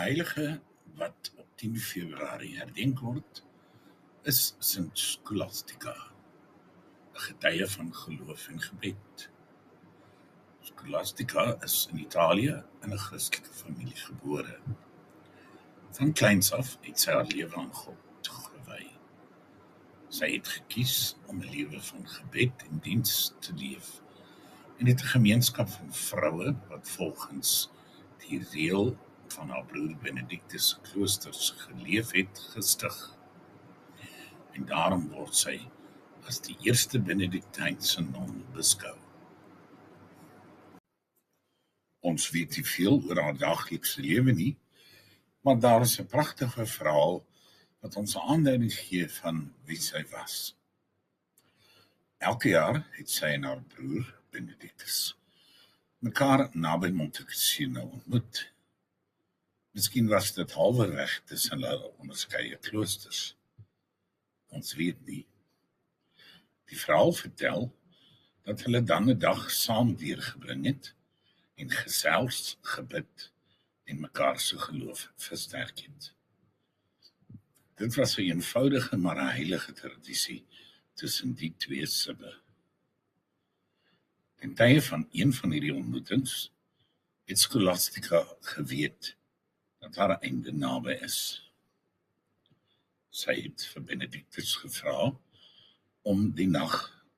heilige wat op 10 Februarie herdenk word, is Sint Scholastica, 'n getuie van geloof en gebed. Scholastica is in Italië in 'n Christelike familie gebore. Van kleins af het sy haar lewe aan God toegewy. Sy het gekies om 'n lewe van gebed en diens te leef en het 'n gemeenskap van vroue wat volgens die reël van haar broer Benedictus se kloosters geleef het, gestig. En daarom word sy as die eerste Benediktynse non beskou. Ons weet nie veel oor haar daaglikse lewe nie, maar daar is 'n pragtige verhaal wat ons 'n aanduiding gee van wie sy was. Elke jaar het sy en haar broer Benedictus mekaar naby Monte Cassino ontmoet. Miskien was dit halverweg tussen hulle onderskeie kloosters. Ons weet nie. Die verhaal vertel dat hulle dan 'n dag saam deurgebring het en gesels, gebid en mekaar se geloof versterk het. Dit was 'n eenvoudige maar 'n heilige tradisie tussen die twee sibbe. Ten tye van een van hierdie ontmoetings het Scholastica geweet dat haar einde naby is. Sy het vir Benedictus gevra om die nag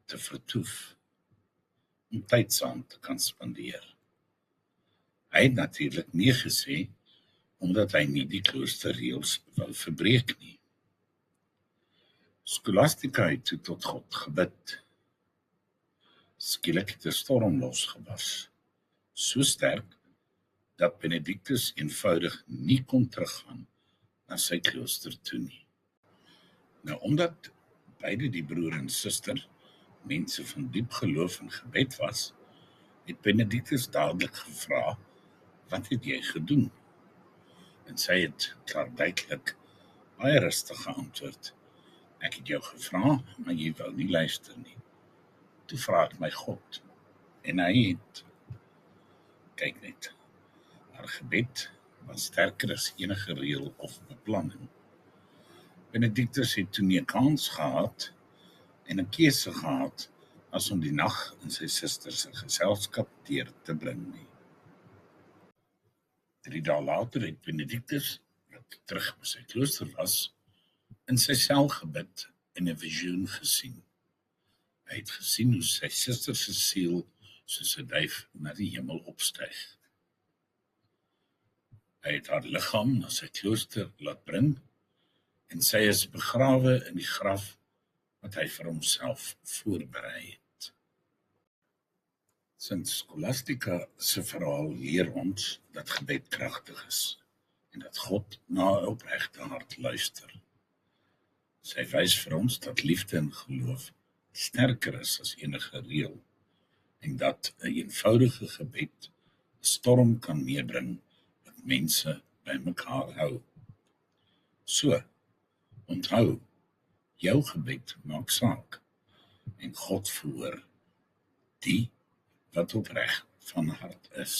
te vertoef, om tyd saam te kan spandeer. Hy het natuurlik nee gesê, omdat hy nie die kloosterreëls wou verbreek nie. Scholastica het toe tot God gebid. Skielik het 'n storm losgebars, so sterk dat Benedictus eenvoudig nie kon teruggaan na sy klooster toe nie. Nou, omdat beide die broer en suster mense van diep geloof en gebed was, het Benedictus dadelik gevra, "Wat het jy gedoen?" En sy het klaarduidelik baie rustig geantwoord, "Ek het jou gevra, maar jy wou nie luister nie. Toe vra ek my God, en hy het." Kyk net, haar gebed was sterker as enige reël of beplanning. Benedictus het toe nie 'n kans gehad en 'n keuse gehad as om die nag in sy suster se geselskap deur te bring nie. 3 dae later het Benedictus, wat terug by sy klooster was, in sy sel gebid en 'n visioen gesien. Hy het gesien hoe sy suster se siel soos 'n duif na die hemel opstyg. Hy het haar liggaam na sy klooster laat bring en sy is begrawe in die graf wat hy vir homself voorberei het. Sint Scholastica se verhaal leer ons dat gebed kragtig is en dat God na 'n opregte hart luister. Sy wys vir ons dat liefde en geloof sterker is as enige reël en dat 'n eenvoudige gebed 'n storm kan meebring wat mense by mekaar hou. So, onthou, jou gebed maak saak en God verhoor die wat opreg van hart is.